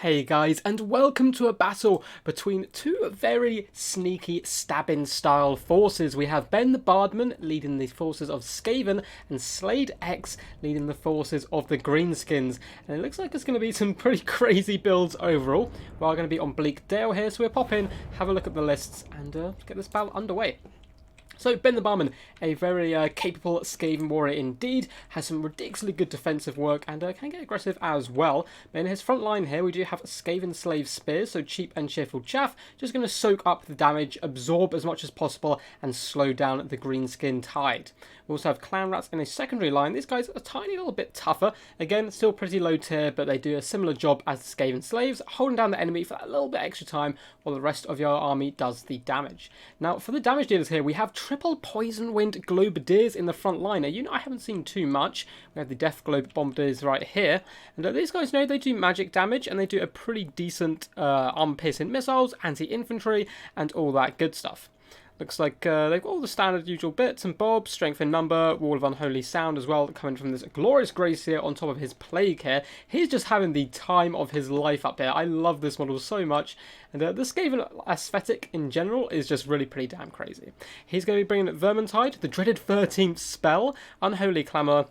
Hey guys, and welcome to a battle between two very sneaky stabbing style forces. We have Ben the Bardman leading the forces of Skaven and Slade X leading the forces of the Greenskins. And it looks like it's going to be some pretty crazy builds overall. We're going to be on Bleak Dale here, so we'll pop in, have a look at the lists and get this battle underway. So, Ben the Barman, a very capable Skaven warrior indeed, has some ridiculously good defensive work and can get aggressive as well. But in his front line here, we do have Skaven Slave Spears, so cheap and cheerful chaff, just going to soak up the damage, absorb as much as possible, and slow down the Greenskin tide. We also have Clan Rats in a secondary line. These guys are a tiny little bit tougher. Again, still pretty low tier, but they do a similar job as the Skaven Slaves, holding down the enemy for a little bit extra time while the rest of your army does the damage. Now, for the damage dealers here, we have triple Poison Wind Globadiers in the front line. A unit I haven't seen too much. We have the Death Globe Bombardiers right here. And these guys know they do magic damage, and they do a pretty decent armor-piercing missiles, anti-infantry, and all that good stuff. Looks like they've got all the standard usual bits and bobs, strength in number, wall of unholy sound as well, coming from this glorious grace here on top of his plague here. He's just having the time of his life up here. I love this model so much. And the Skaven aesthetic in general is just really pretty damn crazy. He's going to be bringing Vermintide, the dreaded 13th spell, Unholy Clamour,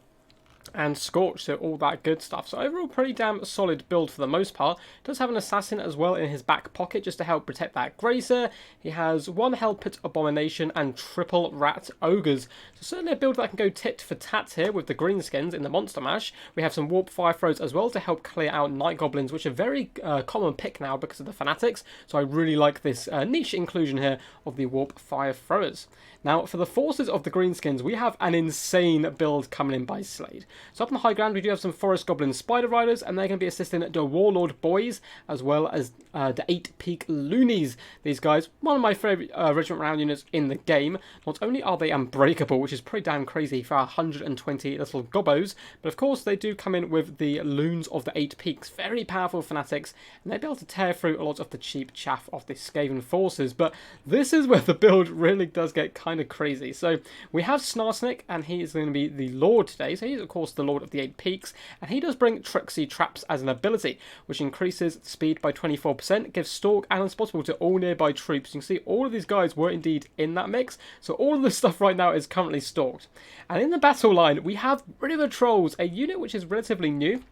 and Scorch, so all that good stuff. So overall, pretty damn solid build for the most part. Does have an assassin as well in his back pocket just to help protect that Gracer. He has one Hellpit Abomination and triple Rat Ogres. So certainly a build that can go tit for tat here with the Greenskins in the Monster Mash. We have some Warp Fire Throws as well to help clear out Night Goblins, which are very common pick now because of the Fanatics. So I really like this niche inclusion here of the Warp Fire Throwers. Now, for the forces of the Greenskins, we have an insane build coming in by Slade. So up on the high ground, we do have some Forest Goblin Spider Riders, and they're going to be assisting the Warlord Boys, as well as the 8-Peak Loonies. These guys, one of my favourite Regiment Round units in the game. Not only are they unbreakable, which is pretty damn crazy for 120 little gobbos, but of course they do come in with the Loons of the 8 Peaks. Very powerful Fanatics, and they'll be able to tear through a lot of the cheap chaff of the Skaven forces. But this is where the build really does get kind of crazy. So we have Snarsnick, and he is going to be the Lord today. So he's of course the Lord of the 8 Peaks, and he does bring Trixie Traps as an ability, which increases speed by 24%, gives Stalk and Unspotable to all nearby troops. You can see all of these guys were indeed in that mix, so all of this stuff right now is currently stalked. And in the battle line, we have River Trolls, a unit which is relatively new.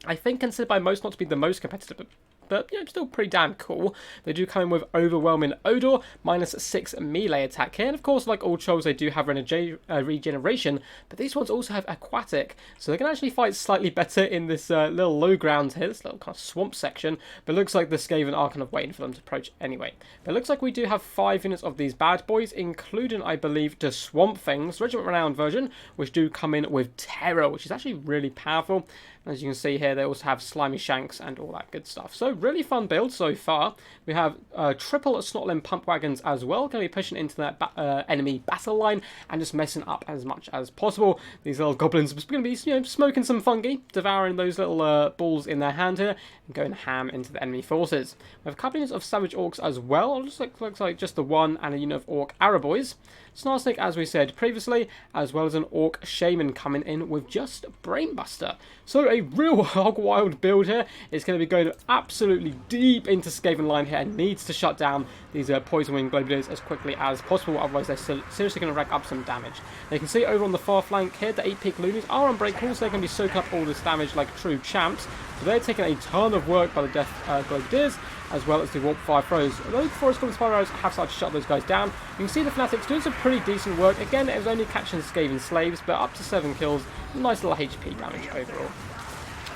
I think considered by most not to be the most competitive, but you know, still pretty damn cool. They do come in with Overwhelming Odor, -6 melee attack here, and of course, like all trolls, they do have regeneration, but these ones also have Aquatic, so they can actually fight slightly better in this little low ground here, this little kind of swamp section, but it looks like the Skaven are kind of waiting for them to approach anyway. But it looks like we do have 5 units of these bad boys, including, I believe, the Swamp Fings, Regiment Renowned version, which do come in with Terror, which is actually really powerful. As you can see here, they also have Slimy Shanks and all that good stuff. So really fun build so far. We have triple Snotlim Pump Wagons as well, going to be pushing into that enemy battle line and just messing up as much as possible. These little goblins are going to be, you know, smoking some fungi, devouring those little balls in their hand here, and going ham into the enemy forces. We have a couple units of Savage Orcs as well. It looks like just the one and a unit of Orc Araboys. Snarsnick, as we said previously, as well as an Orc Shaman coming in with just Brainbuster. So a real hog wild build here. It's going to be going absolutely deep into Skaven line here and needs to shut down these Poison Wing Globadiers as quickly as possible, otherwise they're seriously going to rack up some damage. Now you can see over on the far flank here, the 8-Peak Loonies are unbreakable, so they're going to be soaking up all this damage like true champs. So they're taking a ton of work by the Death Globadiers, as well as the Warp Fire Throws. Although the Forest Goblin Spider Riders have started to shut those guys down, you can see the Fanatics doing some pretty decent work. Again, it was only catching Skaven Slaves, but up to 7 kills, nice little HP damage overall.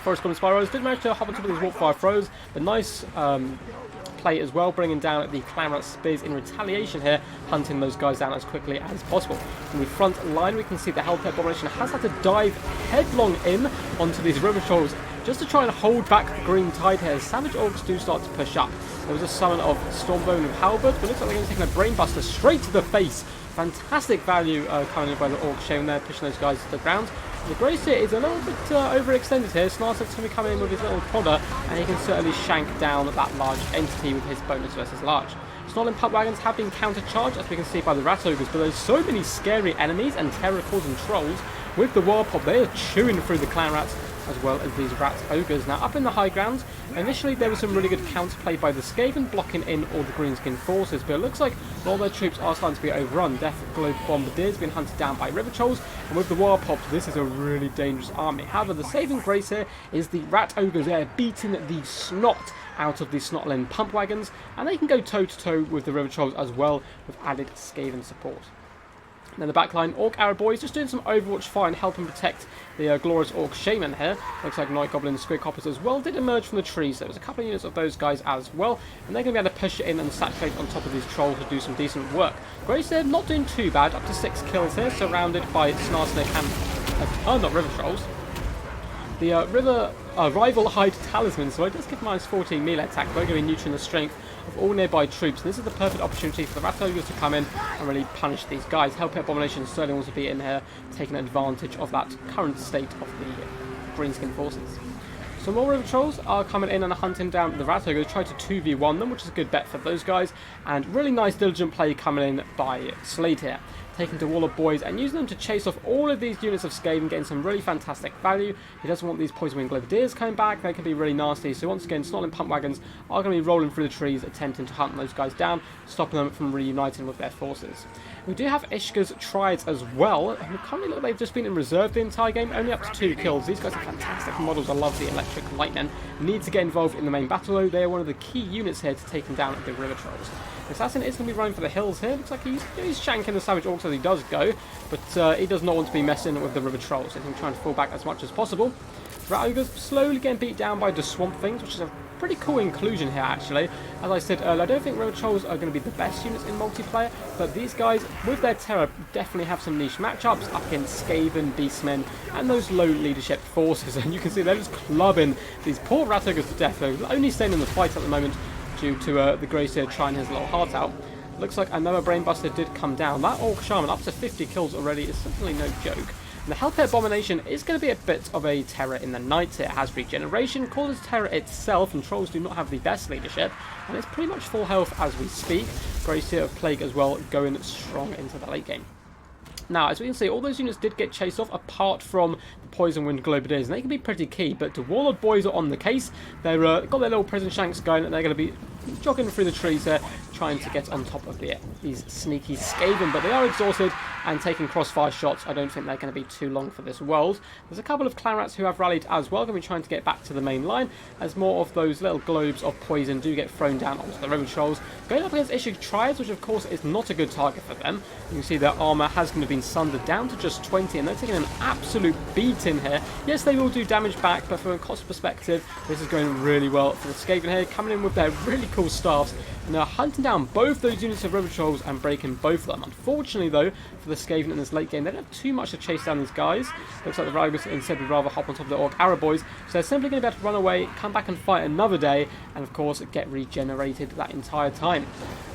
Forest Goblin Spider Riders did manage to hop on top of these Warp Fire Throws, but nice play as well, bringing down the Clan Rat Spears in retaliation here, hunting those guys down as quickly as possible. In the front line, we can see the Hellpit Abomination has had to dive headlong in onto these River Trolls just to try and hold back the green tide here. Savage Orcs do start to push up. There was a summon of Stormbone with Halberd, but looks like they're going to take a Brainbuster straight to the face. Fantastic value coming in by the Orc Shaman there, pushing those guys to the ground. The Grace here is a little bit overextended here. Snarsnick's going to be coming in with his little podder, and he can certainly shank down that large entity with his bonus versus large. Snotlim Pump Wagons have been countercharged, as we can see by the Rat Ogres, but there's so many scary enemies and terror-causing trolls. With the Warpop, they are chewing through the Clan Rats as well as these rat ogres. Now, up in the high ground, initially there was some really good counterplay by the Skaven, blocking in all the Greenskin forces, but it looks like a lot of their troops are starting to be overrun. Death Globe Bombardiers being hunted down by River Trolls, and with the War Pops, this is a really dangerous army. However, the saving grace here is the rat ogres there beating the snot out of the Snotland pump wagons, and they can go toe-to-toe with the River Trolls as well, with added Skaven support. Then the backline, Orc Arrow Boys just doing some Overwatch fire and helping protect the glorious Orc Shaman here. Looks like Night Goblin and Squid Hoppers as well did emerge from the trees. There was a couple of units of those guys as well, and they're going to be able to push it in and saturate on top of these trolls to do some decent work. Grace here not doing too bad, up to 6 kills here, surrounded by Snarsnake and not River Trolls. The Rival Hide Talisman, so it does give minus 14 melee attack, but going to be neutering the strength of all nearby troops. And this is the perfect opportunity for the Rat Ogres to come in and really punish these guys. Hellpit Abomination certainly wants to be in here, taking advantage of that current state of the Greenskin forces. So more River Trolls are coming in and hunting down the Rat Ogres, try to 2v1 them, which is a good bet for those guys. And really nice diligent play coming in by Slade here, taking to Wall of Boys and using them to chase off all of these units of Skaven, getting some really fantastic value. He doesn't want these Poison Wing Globadiers coming back, they can be really nasty. So once again, Snotland Pump Wagons are going to be rolling through the trees, attempting to hunt those guys down, stopping them from reuniting with their forces. We do have Ishka's Triads as well, who currently look like they've just been in reserve the entire game, only up to 2 kills. These guys are fantastic models, I love the Electric Lightning. Need to get involved in the main battle though, they are one of the key units here to taking down the River Trolls. The Assassin is going to be running for the hills here. Looks like he's shanking the Savage Orcs as he does go, but he does not want to be messing with the River Trolls, so he's trying to fall back as much as possible. Rat Ogres slowly getting beat down by the Swamp Things, which is a pretty cool inclusion here actually. As I said earlier, I don't think River Trolls are going to be the best units in multiplayer, but these guys, with their terror, definitely have some niche matchups up against Skaven, Beastmen, and those low leadership forces. And you can see they're just clubbing these poor Rat Ogres to death. They're only staying in the fight at the moment due to the Gracier trying his little heart out. Looks like another Brainbuster did come down. That Orc Shaman up to 50 kills already is certainly no joke. And the Hellpit Abomination is going to be a bit of a terror in the night. It has regeneration, causes terror itself, and Trolls do not have the best leadership, and it's pretty much full health as we speak. Gracier of Plague as well going strong into the late game. Now, as we can see, all those units did get chased off, apart from the Poison Wind Globadiers, and they can be pretty key, but the Warlord Boys are on the case. They've got their little prison shanks going, and they're going to be jogging through the trees there, trying to get on top of these sneaky Skaven, but they are exhausted and taking crossfire shots. I don't think they're going to be too long for this world. There's a couple of clan rats who have rallied as well, going to be trying to get back to the main line, as more of those little globes of poison do get thrown down onto the River Trolls. Going up against Ishig Triads, which of course is not a good target for them. You can see their armour has going to be sundered down to just 20, and they're taking an absolute beating here. Yes, they will do damage back, but from a cost perspective, this is going really well for the Skaven here, coming in with their really cool staffs, and they're hunting down both those units of River Trolls and breaking both of them. Unfortunately though, for the Skaven in this late game, they don't have too much to chase down these guys. Looks like the Ravagers instead would rather hop on top of the Orc Arrow Boys, so they're simply going to be able to run away, come back and fight another day, and of course get regenerated that entire time.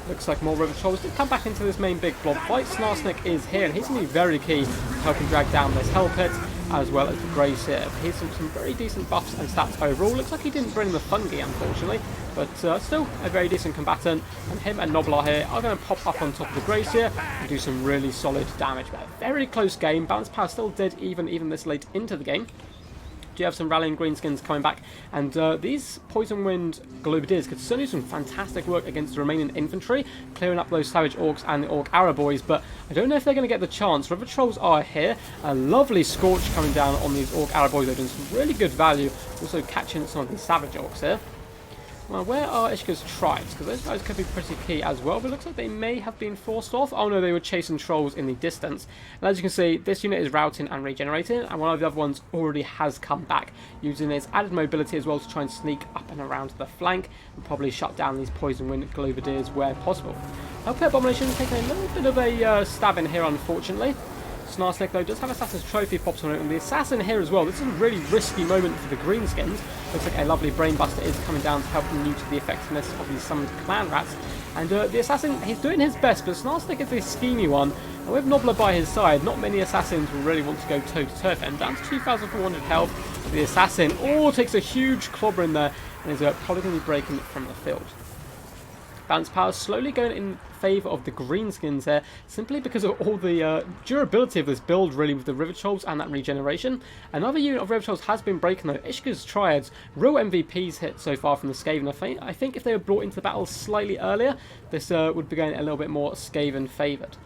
Looks like more River Trolls did come back into this main big blob fight. Snarsnake is here, and he's going to be very key to helping drag down this Hell Pit, as well as the Gracier. Here's some very decent buffs and stats overall. Looks like he didn't bring the Fungi, unfortunately, but still a very decent combatant. And him and Noblar here are going to pop up on top of the Gracier and do some really solid damage. But a very close game. Balance Power still dead even this late into the game. Do have some rallying Greenskins coming back, and these Poison Wind Globadiers could certainly do some fantastic work against the remaining infantry, clearing up those Savage Orcs and the Orc Arrow Boys, but I don't know if they're going to get the chance. River Trolls are here, a lovely Scorch coming down on these Orc Arrow Boys. They're doing some really good value, also catching some of these Savage Orcs here. Well, where are Ishka's Triads? Because those guys could be pretty key as well, but it looks like they may have been forced off. Oh no, they were chasing Trolls in the distance. And as you can see, this unit is routing and regenerating, and one of the other ones already has come back, using its added mobility as well to try and sneak up and around the flank, and probably shut down these Poison Wind Globadiers where possible. Hellpit Abomination taking a little bit of a stab in here, unfortunately. Snarsnake though does have Assassin's Trophy pops on it, and the Assassin here as well. This is a really risky moment for the Greenskins. Looks like a lovely Brainbuster is coming down to help them neuter the effectiveness of these summoned clan rats. And the Assassin, he's doing his best, but Snarsnake is a schemy one. And with Noblar by his side, not many Assassins will really want to go toe-to-toe with him. Down to 2,400 health. The Assassin, takes a huge clobber in there, and is probably going to be breaking from the field. Balance Power slowly going in favour of the Greenskins here, simply because of all the durability of this build, really, with the River Trolls and that regeneration. Another unit of River Trolls has been breaking, though. Ishka's Triads, real MVPs hit so far from the Skaven. I think if they were brought into the battle slightly earlier, this would be going a little bit more Skaven favoured.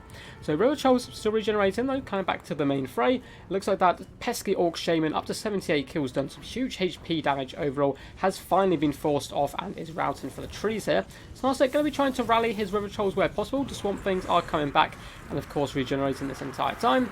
So River Trolls still regenerating, though, coming back to the main fray. It looks like that pesky Orc Shaman, up to 78 kills, done some huge HP damage overall, has finally been forced off and is routing for the trees here. Snarsnake going to be trying to rally his River Trolls where possible. The Swamp Things are coming back and, of course, regenerating this entire time.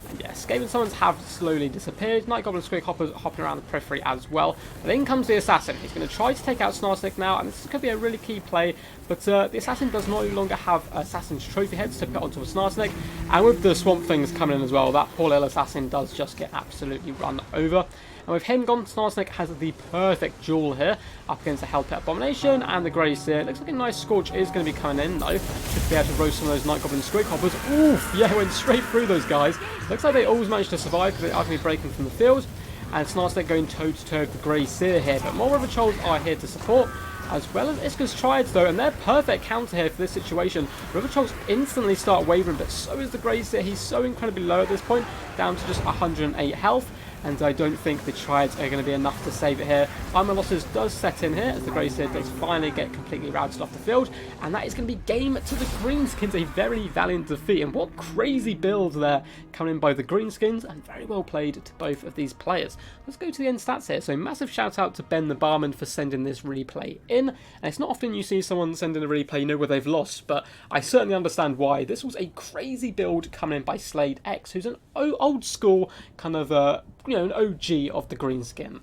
And yeah, Skaven summons have slowly disappeared. Night Goblin Squig Hoppers hopping around the periphery as well. But in comes the Assassin. He's going to try to take out Snarsnake now, and this could be a really key play. But the Assassin does no longer have Assassin's Trophy Heads to put onto a Snarsnake. And with the Swamp Things coming in as well, that poor little Assassin does just get absolutely run over. And with him gone, Snarsnake has the perfect duel here up against the Hellpit Abomination and the Grey Seer. Looks like a nice Scorch is going to be coming in, though. Should be able to roast some of those Night Goblin Squig Hoppers. Oof, yeah, went straight through those guys. Looks like they always managed to survive because they are going to be breaking from the field. And Snarsnake going toe-to-toe with the Grey Seer here. But more River Trolls are here to support, as well as Ishka's Triads, though, and they're perfect counter here for this situation. River Trolls instantly start wavering, but so is the Grey Seer. He's so incredibly low at this point, down to just 108 health. And I don't think the Triads are going to be enough to save it here. Armor losses does set in here as the Grey Seer does finally get completely routed off the field. And that is going to be game to the Greenskins, a very valiant defeat. And what crazy build there coming in by the Greenskins, and very well played to both of these players. Let's go to the end stats here. So massive shout out to Ben the Barman for sending this replay in. And it's not often you see someone sending a replay, you know, where they've lost, but I certainly understand why. This was a crazy build coming in by Slade X, who's an old school kind of an OG of the Greenskin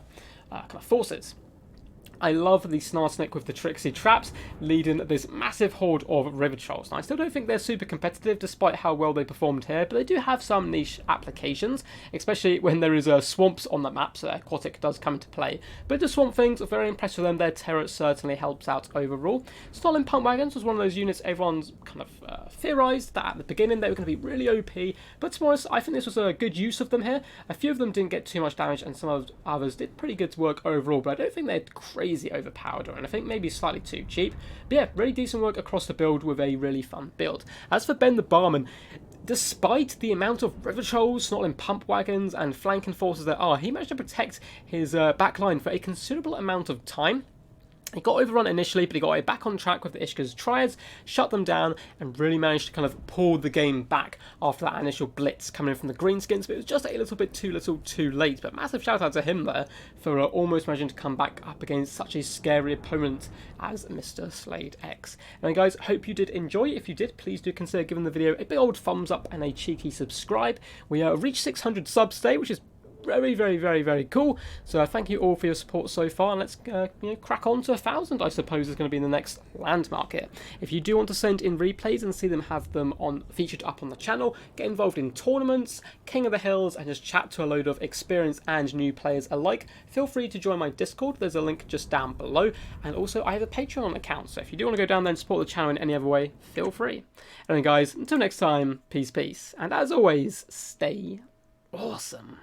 kind of forces. I love the Snarsnake with the Tricksy Traps leading this massive horde of River Trolls. Now, I still don't think they're super competitive despite how well they performed here, but they do have some niche applications, especially when there is swamps on the map, so Aquatic does come into play. But the Swamp Things are very impressed with them. Their terror certainly helps out overall. Stalin Pump Wagons was one of those units everyone's kind of theorised that at the beginning they were going to be really OP, but to be honest, I think this was a good use of them here. A few of them didn't get too much damage, and some of others did pretty good work overall, but I don't think they're crazy overpowered, or anything, maybe slightly too cheap. But yeah, really decent work across the build with a really fun build. As for Ben the Barman, despite the amount of River Trolls, Snotling Pump Wagons, and flanking forces there are, he managed to protect his backline for a considerable amount of time. He got overrun initially, but he got back on track with the Ishka's Triads, shut them down, and really managed to kind of pull the game back after that initial blitz coming in from the Greenskins, but it was just a little bit too late. But massive shout out to him there for almost managing to come back up against such a scary opponent as Mr. Slade X. And guys, hope you did enjoy. If you did, please do consider giving the video a big old thumbs up and a cheeky subscribe. We reached 600 subs today, which is very cool. So thank you all for your support so far, and let's crack on to 1,000. I suppose is going to be the next landmark here. If you do want to send in replays and see them have them on featured up on the channel, get involved in tournaments, King of the Hills, and just chat to a load of experienced and new players alike, feel free to join my Discord. There's a link just down below, and also I have a Patreon account, so if you do want to go down there and support the channel in any other way, feel free. And then guys, until next time, peace, and as always, stay awesome.